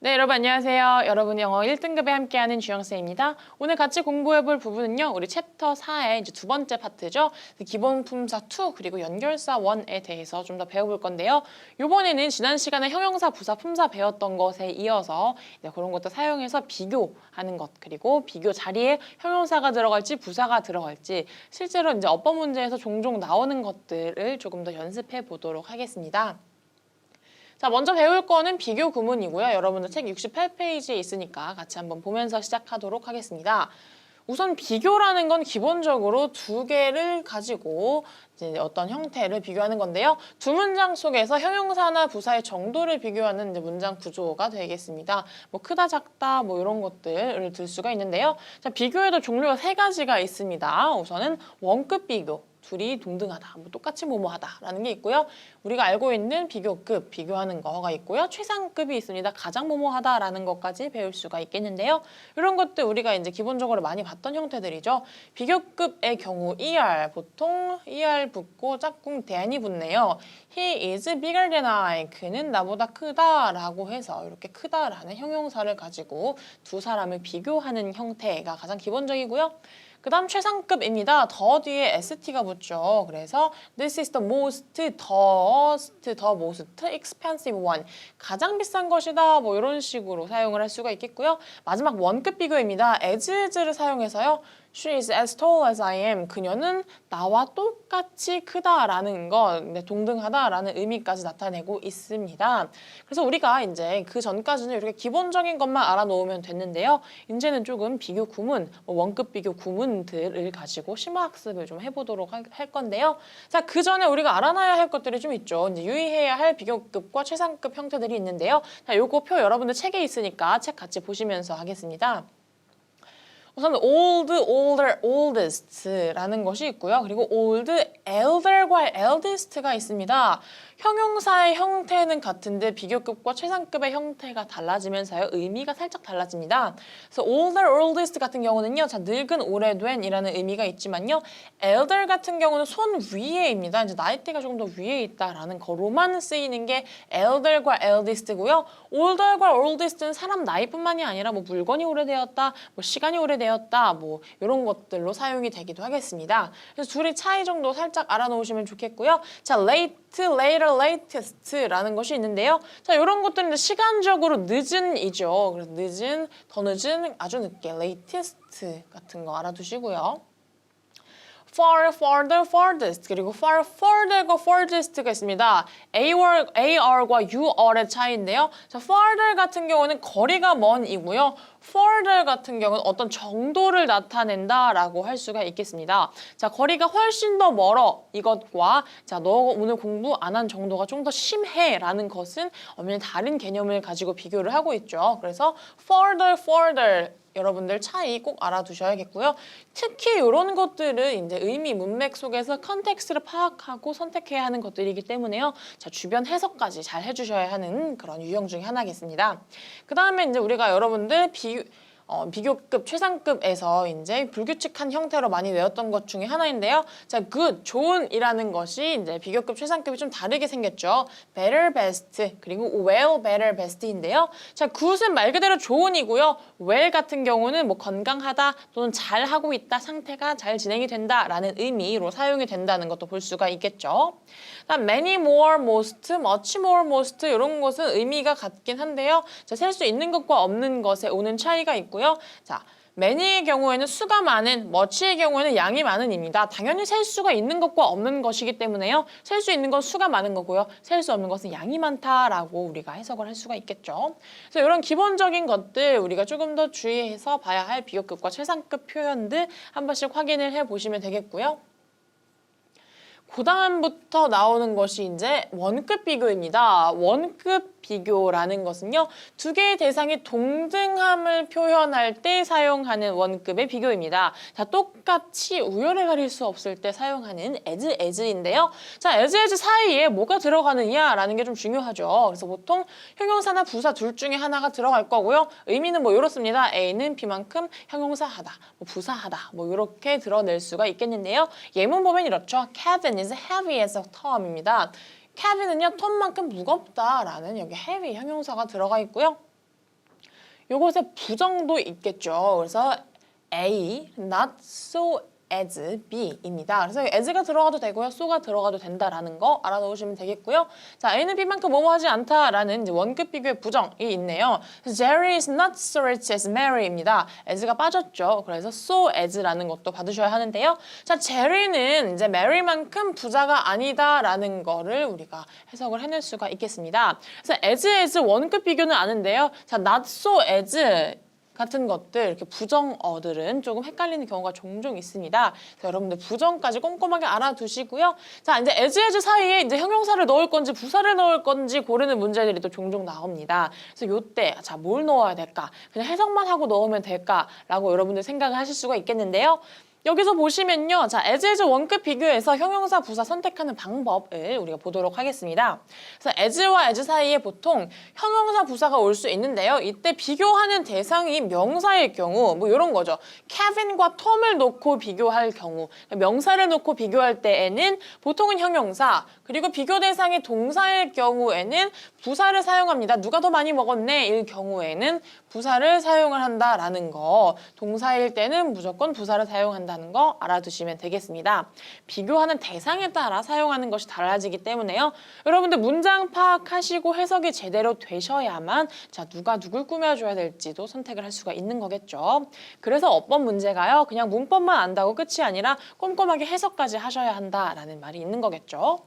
네, 여러분 안녕하세요. 여러분이 영어 1등급에 함께하는 주영쌤입니다. 오늘 같이 공부해볼 부분은요. 우리 챕터 4의 이제 두 번째 파트죠. 기본 품사 2 그리고 연결사 1에 대해서 좀 더 배워볼 건데요. 이번에는 지난 시간에 형용사, 부사, 품사 배웠던 것에 이어서 그런 것도 사용해서 비교하는 것 그리고 비교 자리에 형용사가 들어갈지 부사가 들어갈지 실제로 이제 어법 문제에서 종종 나오는 것들을 조금 더 연습해 보도록 하겠습니다. 자, 먼저 배울 거는 비교 구문이고요. 여러분들 책 68페이지에 있으니까 같이 한번 보면서 시작하도록 하겠습니다. 우선 비교라는 건 기본적으로 두 개를 가지고 이제 어떤 형태를 비교하는 건데요. 두 문장 속에서 형용사나 부사의 정도를 비교하는 이제 문장 구조가 되겠습니다. 뭐 크다, 작다, 뭐 이런 것들을 들 수가 있는데요. 자, 비교에도 종류가 세 가지가 있습니다. 우선은 원급 비교. 둘이 동등하다, 뭐 똑같이 뭐뭐하다라는 게 있고요. 우리가 알고 있는 비교급, 비교하는 거가 있고요. 최상급이 있습니다. 가장 뭐뭐하다라는 것까지 배울 수가 있겠는데요. 이런 것들 우리가 이제 기본적으로 많이 봤던 형태들이죠. 비교급의 경우 ER, 보통 ER 붙고 짝꿍 than이 붙네요. He is bigger than I. 그는 나보다 크다라고 해서 이렇게 크다라는 형용사를 가지고 두 사람을 비교하는 형태가 가장 기본적이고요. 그 다음 최상급입니다. 더 뒤에 ST가 붙죠. 그래서 This is the most, the most expensive one. 가장 비싼 것이다. 뭐 이런 식으로 사용을 할 수가 있겠고요. 마지막 원급 비교입니다. as를 사용해서요. She is as tall as I am. 그녀는 나와 똑같이 크다라는 것, 동등하다라는 의미까지 나타내고 있습니다. 그래서 우리가 이제 그 전까지는 이렇게 기본적인 것만 알아놓으면 됐는데요. 이제는 조금 비교 구문, 원급 비교 구문들을 가지고 심화학습을 좀 해보도록 할 건데요. 자, 그 전에 우리가 알아놔야 할 것들이 좀 있죠. 이제 유의해야 할 비교급과 최상급 형태들이 있는데요. 자, 요거 표 여러분들 책에 있으니까 책 같이 보시면서 하겠습니다. 우선 old, older, oldest라는 것이 있고요. 그리고 old, elder과 eldest가 있습니다. 형용사의 형태는 같은데 비교급과 최상급의 형태가 달라지면서요. 의미가 살짝 달라집니다. 그래서 older, oldest 같은 경우는요. 자, 늙은, 오래된이라는 의미가 있지만요. elder 같은 경우는 손 위에입니다. 이제 나이대가 조금 더 위에 있다라는 거로만 쓰이는 게 elder과 eldest고요. older과 oldest는 사람 나이뿐만이 아니라 뭐 물건이 오래되었다, 뭐 시간이 오래되었다, 뭐 이런 것들로 사용이 되기도 하겠습니다. 그래서 둘의 차이 정도 살짝 알아놓으시면 좋겠고요. 자, late, later, latest라는 것이 있는데요. 자, 이런 것들은 시간적으로 늦은이죠. 그래서 늦은, 더 늦은, 아주 늦게 latest 같은 거 알아두시고요. far, farther, farthest 그리고 far, further과 farthest가 있습니다. AR과 UR의 차이인데요. 자, farther 같은 경우는 거리가 먼이고요. further 같은 경우는 어떤 정도를 나타낸다라고 할 수가 있겠습니다. 자, 거리가 훨씬 더 멀어 이것과 자, 너 오늘 공부 안 한 정도가 좀 더 심해라는 것은 엄연히 다른 개념을 가지고 비교를 하고 있죠. 그래서 further, further 여러분들 차이 꼭 알아두셔야겠고요. 특히 이런 것들은 이제 의미 문맥 속에서 컨텍스트를 파악하고 선택해야 하는 것들이기 때문에요. 자, 주변 해석까지 잘 해주셔야 하는 그런 유형 중에 하나겠습니다. 그 다음에 이제 우리가 여러분들 비교급, 최상급에서 이제 불규칙한 형태로 많이 외웠던 것 중에 하나인데요. 자, good, 좋은이라는 것이 이제 비교급, 최상급이 좀 다르게 생겼죠. better, best, 그리고 well, better, best인데요. 자, good은 말 그대로 좋은이고요. well 같은 경우는 뭐 건강하다 또는 잘 하고 있다, 상태가 잘 진행이 된다라는 의미로 사용이 된다는 것도 볼 수가 있겠죠. 다음 many, more, most, much more, most 이런 것은 의미가 같긴 한데요. 자, 셀 수 있는 것과 없는 것에 오는 차이가 있고요. 자, many의 경우에는 수가 많은, much의 경우에는 양이 많은입니다. 당연히 셀 수가 있는 것과 없는 것이기 때문에요. 셀 수 있는 건 수가 많은 거고요. 셀 수 없는 것은 양이 많다라고 우리가 해석을 할 수가 있겠죠. 그래서 이런 기본적인 것들 우리가 조금 더 주의해서 봐야 할 비교급과 최상급 표현들 한 번씩 확인을 해보시면 되겠고요. 그 다음부터 나오는 것이 이제 원급 비교입니다. 원급 비교라는 것은요. 두 개의 대상이 동등함을 표현할 때 사용하는 원급의 비교입니다. 자, 똑같이 우열을 가릴 수 없을 때 사용하는 as인데요. 자, as 사이에 뭐가 들어가느냐라는 게 좀 중요하죠. 그래서 보통 형용사나 부사 둘 중에 하나가 들어갈 거고요. 의미는 뭐 이렇습니다. A는 B만큼 형용사하다, 뭐 부사하다, 뭐 이렇게 드러낼 수가 있겠는데요. 예문 보면 이렇죠. Kevin is heavy as a Tom입니다. Kevin은요, 톰만큼 무겁다라는 여기 heavy 형용사가 들어가 있고요. 요것의 부정도 있겠죠. 그래서 A, not so as B입니다. 그래서 as가 들어가도 되고요. so가 들어가도 된다라는 거 알아놓으시면 되겠고요. 자, A는 B만큼 뭐뭐 하지 않다라는 이제 원급 비교의 부정이 있네요. Jerry is not so rich as Mary입니다. as가 빠졌죠. 그래서 so as라는 것도 받으셔야 하는데요. 자, 제리는 이제 Mary만큼 부자가 아니다라는 거를 우리가 해석을 해낼 수가 있겠습니다. 그래서 as 원급 비교는 아는데요. 자, not so as 같은 것들, 이렇게 부정어들은 조금 헷갈리는 경우가 종종 있습니다. 그래서 여러분들 부정까지 꼼꼼하게 알아두시고요. 자, 이제 as 사이에 이제 형용사를 넣을 건지 부사를 넣을 건지 고르는 문제들이 또 종종 나옵니다. 그래서 요때 자, 뭘 넣어야 될까? 그냥 해석만 하고 넣으면 될까라고 여러분들 생각을 하실 수가 있겠는데요. 여기서 보시면요. 자, as 원급 비교에서 형용사, 부사 선택하는 방법을 우리가 보도록 하겠습니다. 그래서 as와 as 사이에 보통 형용사, 부사가 올 수 있는데요. 이때 비교하는 대상이 명사일 경우 뭐 이런 거죠. 케빈과 톰을 놓고 비교할 경우 명사를 놓고 비교할 때에는 보통은 형용사 그리고 비교 대상이 동사일 경우에는 부사를 사용합니다. 누가 더 많이 먹었네? 일 경우에는 부사를 사용을 한다라는 거. 동사일 때는 무조건 부사를 사용한다는 거 알아두시면 되겠습니다. 비교하는 대상에 따라 사용하는 것이 달라지기 때문에요. 여러분들 문장 파악하시고 해석이 제대로 되셔야만 자, 누가 누굴 꾸며줘야 될지도 선택을 할 수가 있는 거겠죠. 그래서 어법 문제가요. 그냥 문법만 안다고 끝이 아니라 꼼꼼하게 해석까지 하셔야 한다라는 말이 있는 거겠죠.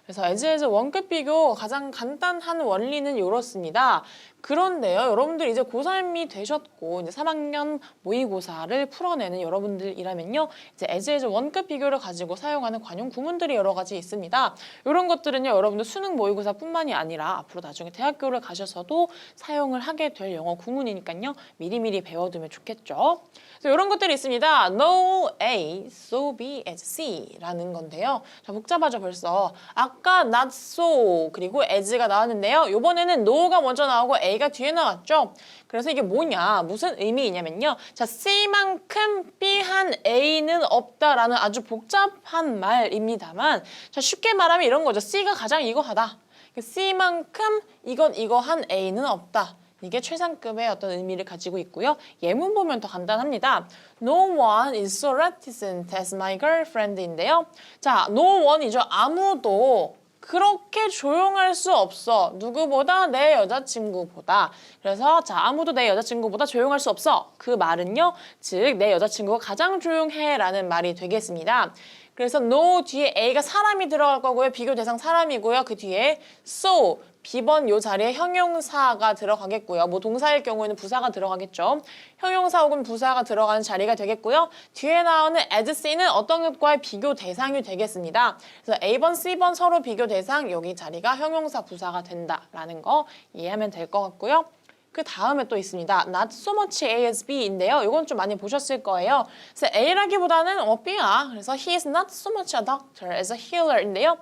그래서 as 원급 비교 가장 간단한 원리는 이렇습니다. 그런데요, 여러분들 이제 고3이 되셨고 이제 3학년 모의고사를 풀어내는 여러분들이라면요, 이제 as 원급 비교를 가지고 사용하는 관용 구문들이 여러 가지 있습니다. 이런 것들은요, 여러분들 수능 모의고사뿐만이 아니라 앞으로 나중에 대학교를 가셔서도 사용을 하게 될 영어 구문이니까요, 미리미리 배워두면 좋겠죠. 그래서 이런 것들이 있습니다. No A, so B as C라는 건데요. 자, 복잡하죠 벌써. 아까 not so 그리고 as가 나왔는데요. 이번에는 no가 먼저 나오고 A가 뒤에 나왔죠. 그래서 이게 뭐냐, 무슨 의미이냐면요. 자, C만큼 B한 A는 없다라는 아주 복잡한 말입니다만, 자, 쉽게 말하면 이런 거죠. C가 가장 이거하다. C만큼 이거한 A는 없다. 이게 최상급의 어떤 의미를 가지고 있고요. 예문 보면 더 간단합니다. No one is so reticent as my girlfriend인데요. 자, no one이죠. 아무도 그렇게 조용할 수 없어. 누구보다? 내 여자친구보다. 그래서 자, 아무도 내 여자친구보다 조용할 수 없어. 그 말은요. 즉, 내 여자친구가 가장 조용해 라는 말이 되겠습니다. 그래서 no 뒤에 A가 사람이 들어갈 거고요. 비교 대상 사람이고요. 그 뒤에 so B번 요 자리에 형용사가 들어가겠고요. 뭐 동사일 경우에는 부사가 들어가겠죠. 형용사 혹은 부사가 들어가는 자리가 되겠고요. 뒤에 나오는 as C는 어떤 것과의 비교 대상이 되겠습니다. 그래서 A번, C번 서로 비교 대상, 여기 자리가 형용사, 부사가 된다라는 거 이해하면 될 것 같고요. 그 다음에 또 있습니다. Not so much A as B인데요. 이건 좀 많이 보셨을 거예요. 그래서 A라기보다는 B야. 그래서 he is not so much a doctor as a healer인데요.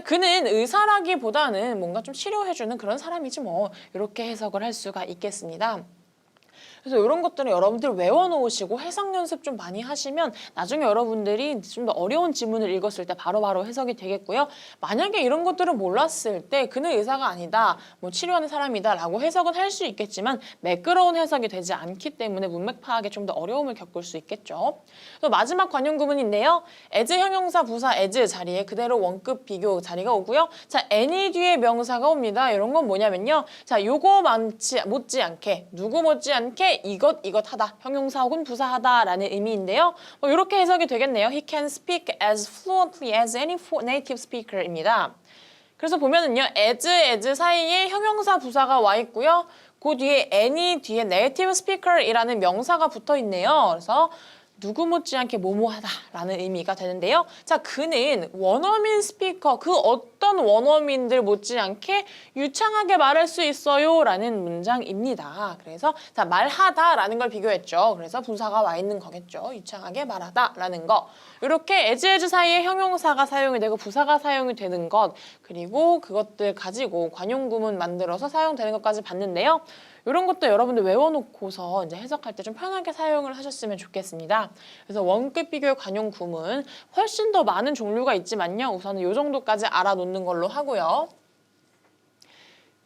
그는 의사라기보다는 뭔가 좀 치료해주는 그런 사람이지 뭐. 이렇게 해석을 할 수가 있겠습니다. 그래서 이런 것들은 여러분들 외워놓으시고 해석 연습 좀 많이 하시면 나중에 여러분들이 좀 더 어려운 지문을 읽었을 때 바로바로 해석이 되겠고요. 만약에 이런 것들을 몰랐을 때 그는 의사가 아니다, 뭐 치료하는 사람이다 라고 해석은 할 수 있겠지만 매끄러운 해석이 되지 않기 때문에 문맥 파악에 좀 더 어려움을 겪을 수 있겠죠. 또 마지막 관용 구문인데요. as 형용사 부사 as 자리에 그대로 원급 비교 자리가 오고요. 자, any 뒤에 명사가 옵니다. 이런 건 뭐냐면요. 자, 요거 못지않게 누구 못지않게 이것 하다, 형용사 혹은 부사하다라는 의미인데요. 뭐 이렇게 해석이 되겠네요. He can speak as fluently as any native speaker입니다. 그래서 보면은요, as 사이에 형용사, 부사가 와 있고요. 그 뒤에 any 뒤에 native speaker이라는 명사가 붙어 있네요. 그래서 누구 못지않게 뭐뭐하다라는 의미가 되는데요. 자, 그는 원어민 스피커, 그 어떤 원어민들 못지않게 유창하게 말할 수 있어요라는 문장입니다. 그래서 자, 말하다라는 걸 비교했죠. 그래서 부사가 와 있는 거겠죠. 유창하게 말하다라는 거. 이렇게 as 사이에 형용사가 사용이 되고 부사가 사용이 되는 것, 그리고 그것들 가지고 관용구문 만들어서 사용되는 것까지 봤는데요. 이런 것도 여러분들 외워놓고서 이제 해석할 때 좀 편하게 사용을 하셨으면 좋겠습니다. 그래서 원급 비교의 관용 구문 훨씬 더 많은 종류가 있지만요. 우선은 이 정도까지 알아놓는 걸로 하고요.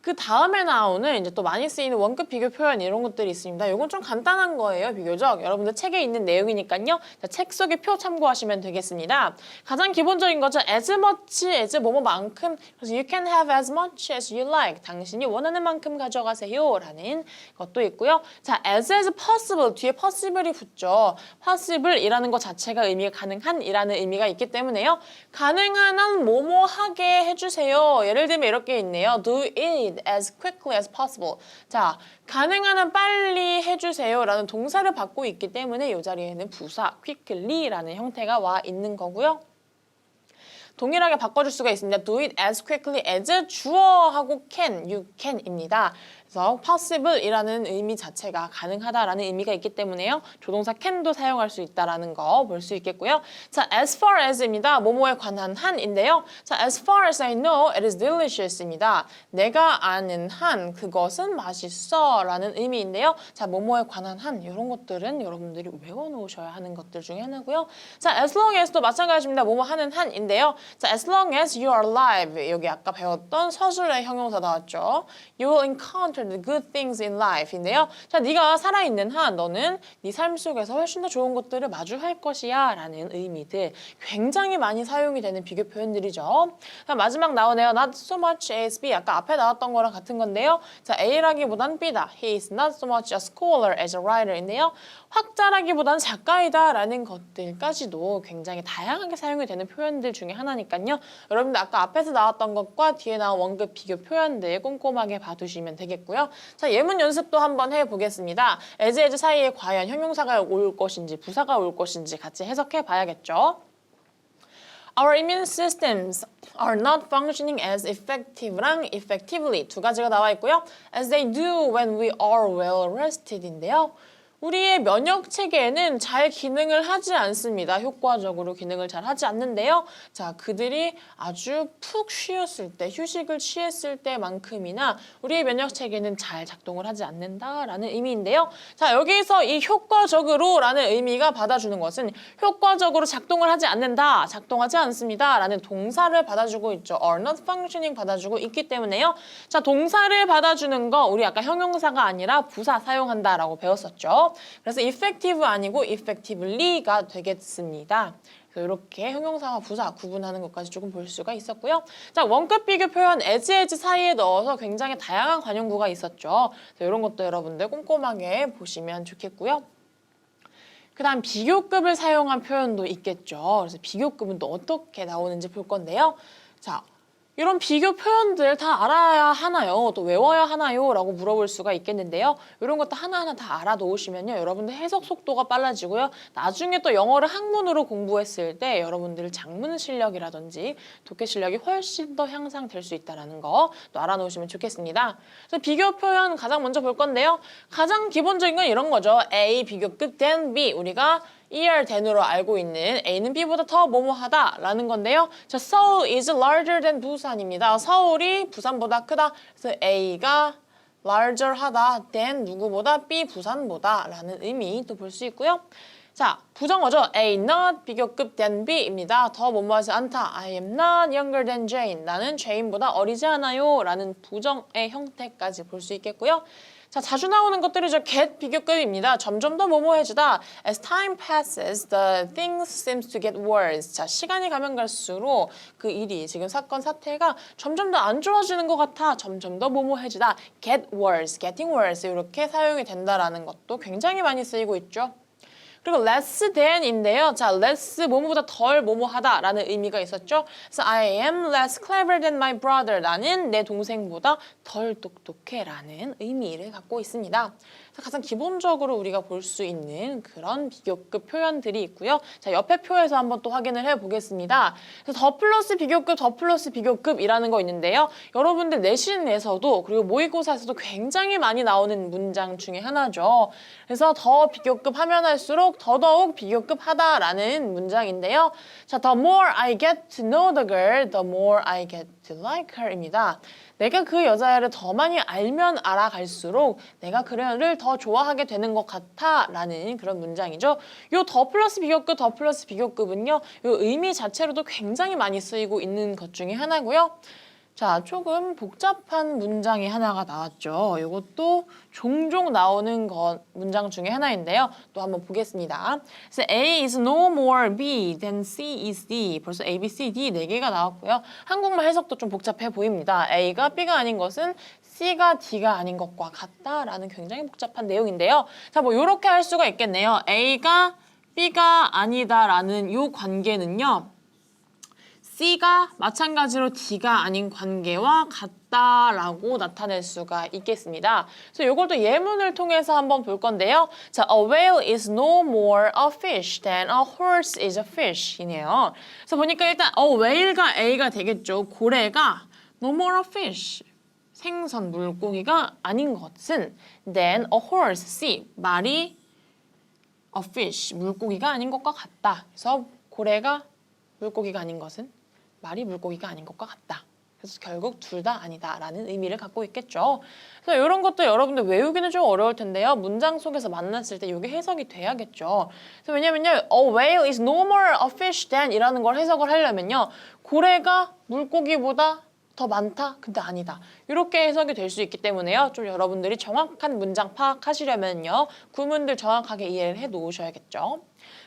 그 다음에 나오는 이제 또 많이 쓰이는 원급 비교 표현 이런 것들이 있습니다. 이건 좀 간단한 거예요, 비교적. 여러분들 책에 있는 내용이니까요. 자, 책 속의 표 참고하시면 되겠습니다. 가장 기본적인 거죠. as much as 뭐뭐만큼. 그래서 you can have as much as you like. 당신이 원하는 만큼 가져가세요. 라는 것도 있고요. 자, as possible. 뒤에 possible이 붙죠. possible이라는 것 자체가 의미가 가능한이라는 의미가 있기 때문에요. 가능한 한 뭐뭐 하게 해주세요. 예를 들면 이렇게 있네요. do it as quickly as possible. 자, 가능한 한 빨리 해주세요 라는 동사를 받고 있기 때문에 이 자리에는 부사 quickly라는 형태가 와 있는 거고요. 동일하게 바꿔줄 수가 있습니다. do it as quickly as 주어하고 can, you can입니다. 그래서 possible이라는 의미 자체가 가능하다라는 의미가 있기 때문에요. 조동사 can도 사용할 수 있다라는 거 볼 수 있겠고요. 자, as far as입니다. 뭐뭐에 관한 한인데요. 자, as far as I know, it is delicious입니다. 내가 아는 한 그것은 맛있어 라는 의미인데요. 자, 뭐뭐에 관한 한 이런 것들은 여러분들이 외워놓으셔야 하는 것들 중에 하나고요. 자, as long as도 마찬가지입니다. 뭐뭐 하는 한인데요. 자, as long as you are alive 여기 아까 배웠던 서술의 형용사 나왔죠. You will encounter the good things in life인데요. 자, 네가 살아있는 한 너는 네 삶 속에서 훨씬 더 좋은 것들을 마주할 것이야 라는 의미들 굉장히 많이 사용이 되는 비교 표현들이죠. 자, 마지막 나오네요. Not so much as B. 아까 앞에 나왔던 거랑 같은 건데요. 자, A라기보단 B다. He is not so much a scholar as a writer인데요. 학자라기보단 작가이다 라는 것들까지도 굉장히 다양하게 사용이 되는 표현들 중에 하나니까요. 여러분들 아까 앞에서 나왔던 것과 뒤에 나온 원급 비교 표현들 꼼꼼하게 봐두시면 되겠고요. 자, 예문 연습도 한번 해보겠습니다. as 사이에 과연 형용사가 올 것인지 부사가 올 것인지 같이 해석해 봐야겠죠. Our immune systems are not functioning as effective랑 effectively 두 가지가 나와 있고요. As they do when we are well rested인데요. 우리의 면역 체계는 잘 기능을 하지 않습니다. 효과적으로 기능을 잘 하지 않는데요. 자, 그들이 아주 푹 쉬었을 때, 휴식을 취했을 때만큼이나 우리의 면역 체계는 잘 작동을 하지 않는다라는 의미인데요. 자, 여기서 이 효과적으로라는 의미가 받아주는 것은 효과적으로 작동을 하지 않는다, 작동하지 않습니다라는 동사를 받아주고 있죠. are not functioning 받아주고 있기 때문에요. 자, 동사를 받아주는 거 우리 아까 형용사가 아니라 부사 사용한다라고 배웠었죠. 그래서 effective 아니고 effectively가 되겠습니다. 그래서 이렇게 형용사와 부사 구분하는 것까지 조금 볼 수가 있었고요. 자, 원급 비교 표현 as 사이에 넣어서 굉장히 다양한 관용구가 있었죠. 이런 것도 여러분들 꼼꼼하게 보시면 좋겠고요. 그 다음 비교급을 사용한 표현도 있겠죠. 그래서 비교급은 또 어떻게 나오는지 볼 건데요. 자, 이런 비교 표현들 다 알아야 하나요? 또 외워야 하나요? 라고 물어볼 수가 있겠는데요. 이런 것도 하나하나 다 알아놓으시면요. 여러분들 해석 속도가 빨라지고요. 나중에 또 영어를 학문으로 공부했을 때 여러분들 작문 실력이라든지 독해 실력이 훨씬 더 향상될 수 있다는 거 또 알아놓으시면 좋겠습니다. 그래서 비교 표현 가장 먼저 볼 건데요. 가장 기본적인 건 이런 거죠. A 비교급 then B. 우리가 ER10으로 알고 있는 A는 B보다 더 뭐뭐하다 라는 건데요. 자, Seoul is larger than 부산입니다. 서울이 부산보다 크다. 그래서 A가 larger 하다 than 누구보다 B 부산보다 라는 의미 또 볼 수 있고요. 자, 부정어죠. A not 비교급 than B입니다. 더 뭐뭐하지 않다. I am not younger than Jane. 나는 제인보다 어리지 않아요. 라는 부정의 형태까지 볼 수 있겠고요. 자, 자주 나오는 것들이죠. get 비교급입니다. 점점 더 뭐뭐해지다. As time passes, the things seems to get worse. 자, 시간이 가면 갈수록 그 일이 지금 사건 사태가 점점 더 안 좋아지는 것 같아. 점점 더 뭐뭐해지다. get worse, getting worse 이렇게 사용이 된다라는 것도 굉장히 많이 쓰이고 있죠. 그리고 less than인데요. 자, less 뭐뭐보다 덜 뭐뭐하다 라는 의미가 있었죠. 그래서 I am less clever than my brother. 나는 내 동생보다 덜 똑똑해 라는 의미를 갖고 있습니다. 가장 기본적으로 우리가 볼 수 있는 그런 비교급 표현들이 있고요. 자, 옆에 표에서 한번 또 확인을 해보겠습니다. 그래서 더 플러스 비교급, 더 플러스 비교급이라는 거 있는데요. 여러분들 내신에서도 그리고 모의고사에서도 굉장히 많이 나오는 문장 중에 하나죠. 그래서 더 비교급 하면 할수록 더더욱 비교급 하다라는 문장인데요. 자, the more I get to know the girl, the more I get to like her입니다. 내가 그 여자애를 더 많이 알면 알아갈수록 내가 그녀를 더 좋아하게 되는 것 같아 라는 그런 문장이죠. 요 더 플러스 비교급, 더 플러스 비교급은요. 요 의미 자체로도 굉장히 많이 쓰이고 있는 것 중에 하나고요. 자, 조금 복잡한 문장이 하나가 나왔죠. 이것도 종종 나오는 문장 중에 하나인데요. 또 한번 보겠습니다. 그래서 A is no more B than C is D. 벌써 A, B, C, D 4개가 나왔고요. 한국말 해석도 좀 복잡해 보입니다. A가 B가 아닌 것은 C가 D가 아닌 것과 같다라는 굉장히 복잡한 내용인데요. 자, 뭐 이렇게 할 수가 있겠네요. A가 B가 아니다라는 이 관계는요. C가 마찬가지로 D가 아닌 관계와 같다라고 나타낼 수가 있겠습니다. 그래서 이걸 또 예문을 통해서 한번 볼 건데요. 자, a whale is no more a fish than a horse is a fish 이네요. 그래서 보니까 일단 whale가 A가 되겠죠. 고래가 no more a fish. 생선, 물고기가 아닌 것은 than a horse, C, 말이 a fish, 물고기가 아닌 것과 같다. 그래서 고래가 물고기가 아닌 것은 말이 물고기가 아닌 것과 같다. 그래서 결국 둘 다 아니다라는 의미를 갖고 있겠죠. 그래서 이런 것도 여러분들 외우기는 좀 어려울 텐데요. 문장 속에서 만났을 때 이게 해석이 돼야겠죠. 그래서 왜냐면요. A whale is no more a fish than 이라는 걸 해석을 하려면요. 고래가 물고기보다 더 많다? 근데 아니다. 이렇게 해석이 될 수 있기 때문에요. 좀 여러분들이 정확한 문장 파악하시려면요. 구문들 정확하게 이해를 해 놓으셔야겠죠.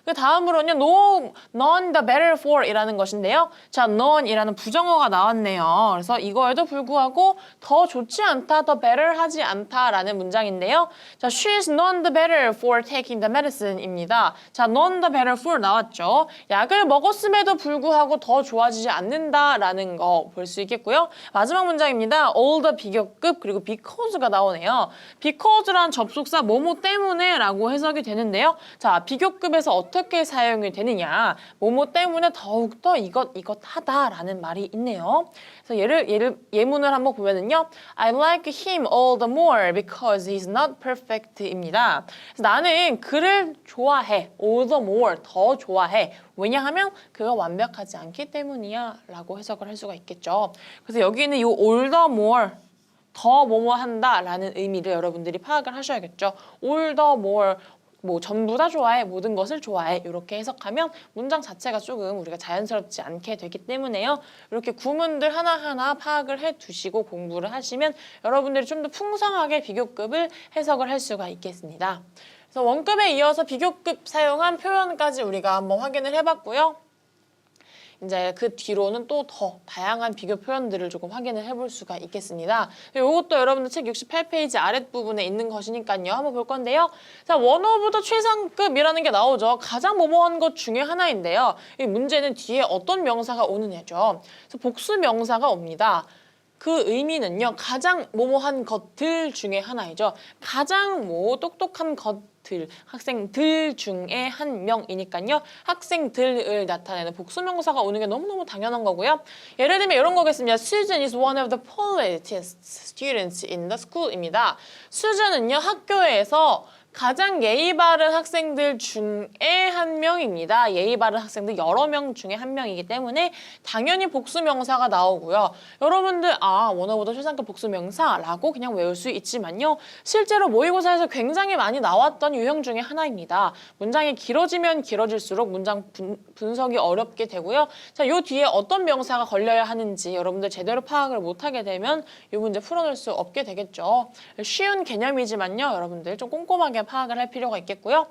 그 다음으로는 no, none the better for 이라는 것인데요. 자, none이라는 부정어가 나왔네요. 그래서 이거에도 불구하고 더 좋지 않다, 더 better 하지 않다라는 문장인데요. 자, she is none the better for taking the medicine입니다. 자, none the better for 나왔죠. 약을 먹었음에도 불구하고 더 좋아지지 않는다라는 거 볼 수 있겠고요. 마지막 문장입니다. all the 비교급 그리고 because가 나오네요. because란 접속사 뭐뭐 때문에 라고 해석이 되는데요. 자, 비교급에서 어떻게 사용이 되느냐. 뭐뭐 때문에 더욱더 이것 하다라는 말이 있네요. 그래서 예문을 한번 보면은요. I like him all the more because he's not perfect입니다. 그래서 나는 그를 좋아해. all the more, 더 좋아해. 왜냐하면 그가 완벽하지 않기 때문이야 라고 해석을 할 수가 있겠죠. 그래서 여기는 이 all the more 더 뭐뭐 한다라는 의미를 여러분들이 파악을 하셔야겠죠. all the more 뭐 전부 다 좋아해, 모든 것을 좋아해 이렇게 해석하면 문장 자체가 조금 우리가 자연스럽지 않게 되기 때문에요. 이렇게 구문들 하나하나 파악을 해두시고 공부를 하시면 여러분들이 좀 더 풍성하게 비교급을 해석을 할 수가 있겠습니다. 그래서 원급에 이어서 비교급 사용한 표현까지 우리가 한번 확인을 해봤고요. 이제 그 뒤로는 또 더 다양한 비교 표현들을 조금 확인을 해볼 수가 있겠습니다. 이것도 여러분들 책 68페이지 아랫부분에 있는 것이니까요. 한번 볼 건데요. 자, 원어보다 최상급이라는 게 나오죠. 가장 뭐뭐한 것 중에 하나인데요. 이 문제는 뒤에 어떤 명사가 오느냐죠. 그래서 복수 명사가 옵니다. 그 의미는요. 가장 뭐뭐한 것들 중에 하나이죠. 가장 똑똑한 것들, 학생들 중에 한 명이니까요. 학생들을 나타내는 복수명사가 오는 게 너무너무 당연한 거고요. 예를 들면 이런 거겠습니다. Susan is one of the politest students in the school입니다. 수준은요. 학교에서 가장 예의 바른 학생들 중에 한 명입니다. 예의 바른 학생들 여러 명 중에 한 명이기 때문에 당연히 복수명사가 나오고요. 여러분들 원어보다 최상급 복수명사라고 그냥 외울 수 있지만요. 실제로 모의고사에서 굉장히 많이 나왔던 유형 중에 하나입니다. 문장이 길어지면 길어질수록 문장 분석이 어렵게 되고요. 자, 요 뒤에 어떤 명사가 걸려야 하는지 여러분들 제대로 파악을 못하게 되면 이 문제 풀어낼 수 없게 되겠죠. 쉬운 개념이지만요. 여러분들 좀 꼼꼼하게 파악을 할 필요가 있겠고요.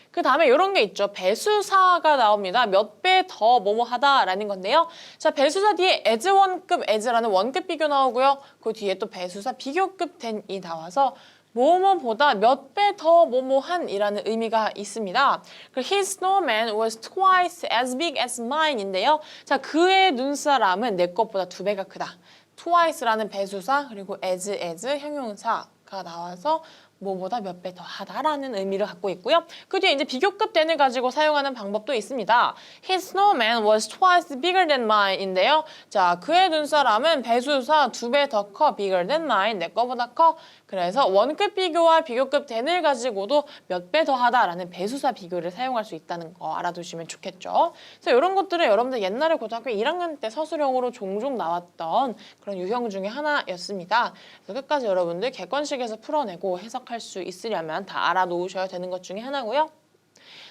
그 다음에 이런 게 있죠. 배수사가 나옵니다. 몇 배 더 뭐뭐 하다라는 건데요. 자, 배수사 뒤에 as 원급, as라는 원급 비교 나오고요. 그 뒤에 또 배수사 비교급 than이 나와서 뭐뭐보다 몇 배 더 뭐뭐한이라는 의미가 있습니다. His snowman was twice as big as mine인데요. 자, 그의 눈사람은 내 것보다 2배가 크다. twice라는 배수사 그리고 as 형용사가 나와서 뭐보다 몇 배 더 하다라는 의미를 갖고 있고요. 그 뒤에 이제 비교급 than을 가지고 사용하는 방법도 있습니다. His snowman was twice bigger than mine인데요. 자, 그의 눈사람은 배수사 2배 더 커, bigger than mine, 내 거보다 커. 그래서 원급 비교와 비교급 than을 가지고도 몇 배 더 하다라는 배수사 비교를 사용할 수 있다는 거 알아두시면 좋겠죠. 그래서 이런 것들은 여러분들 옛날에 고등학교 1학년 때 서술형으로 종종 나왔던 그런 유형 중에 하나였습니다. 그래서 끝까지 여러분들 객관식에서 풀어내고 해석할 수 있으려면 다 알아놓으셔야 되는 것 중에 하나고요.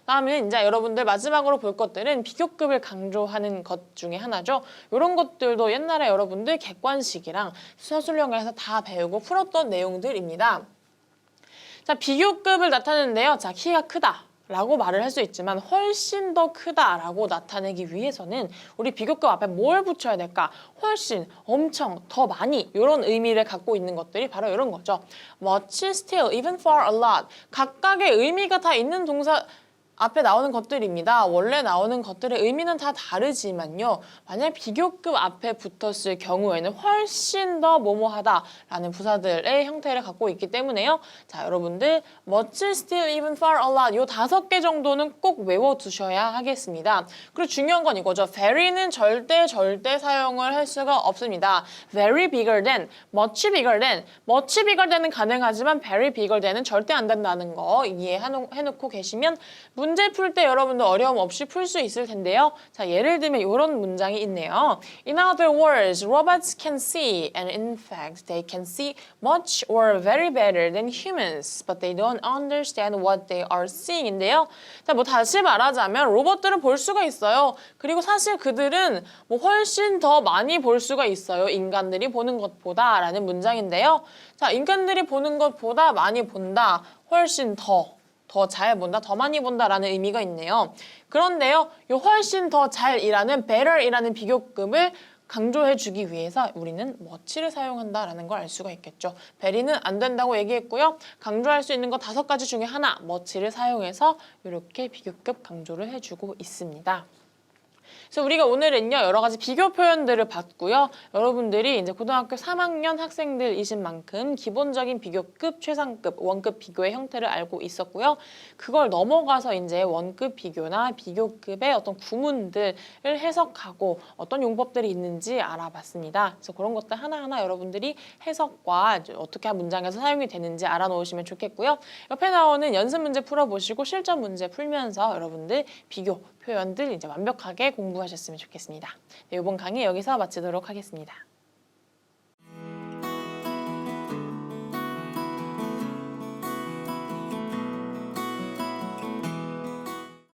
다음에는 이제 여러분들 마지막으로 볼 것들은 비교급을 강조하는 것 중에 하나죠. 이런 것들도 옛날에 여러분들 객관식이랑 서술형에서 다 배우고 풀었던 내용들입니다. 자, 비교급을 나타내는데요. 자, 키가 크다 라고 말을 할 수 있지만 훨씬 더 크다라고 나타내기 위해서는 우리 비교급 앞에 뭘 붙여야 될까? 훨씬, 엄청, 더 많이 이런 의미를 갖고 있는 것들이 바로 이런 거죠. much, still, even far, a lot. 각각의 의미가 다 있는 동사 앞에 나오는 것들입니다. 원래 나오는 것들의 의미는 다 다르지만요. 만약 비교급 앞에 붙었을 경우에는 훨씬 더 뭐뭐하다라는 부사들의 형태를 갖고 있기 때문에요. 자, 여러분들 much, still, even, far, a lot 요 5개 정도는 꼭 외워두셔야 하겠습니다. 그리고 중요한 건 이거죠. very는 절대 사용을 할 수가 없습니다. very bigger than, much bigger than, much bigger than은 가능하지만 very bigger than은 절대 안 된다는 거 이해해놓고 계시면 문제 풀 때 여러분도 어려움 없이 풀 수 있을 텐데요. 자, 예를 들면 이런 문장이 있네요. In other words, robots can see, and in fact, they can see much or very better than humans, but they don't understand what they are seeing인데요. 자, 뭐 다시 말하자면 로봇들은 볼 수가 있어요. 그리고 사실 그들은 뭐 훨씬 더 많이 볼 수가 있어요. 인간들이 보는 것보다라는 문장인데요. 자, 인간들이 보는 것보다 많이 본다, 훨씬 더 잘 본다, 더 많이 본다라는 의미가 있네요. 그런데요, 이 훨씬 더 잘이라는 better이라는 비교급을 강조해주기 위해서 우리는 much를 사용한다라는 걸 알 수가 있겠죠. very는 안 된다고 얘기했고요. 강조할 수 있는 거 5가지 중에 하나, much를 사용해서 이렇게 비교급 강조를 해주고 있습니다. 그래서 우리가 오늘은요, 여러 가지 비교 표현들을 봤고요. 여러분들이 이제 고등학교 3학년 학생들이신 만큼 기본적인 비교급, 최상급, 원급 비교의 형태를 알고 있었고요. 그걸 넘어가서 이제 원급 비교나 비교급의 어떤 구문들을 해석하고 어떤 용법들이 있는지 알아봤습니다. 그래서 그런 것들 하나하나 여러분들이 해석과 어떻게 문장에서 사용이 되는지 알아놓으시면 좋겠고요. 옆에 나오는 연습 문제 풀어보시고 실전 문제 풀면서 여러분들 비교 표현들 이제 완벽하게 공부하셨으면 좋겠습니다. 네, 이번 강의 여기서 마치도록 하겠습니다.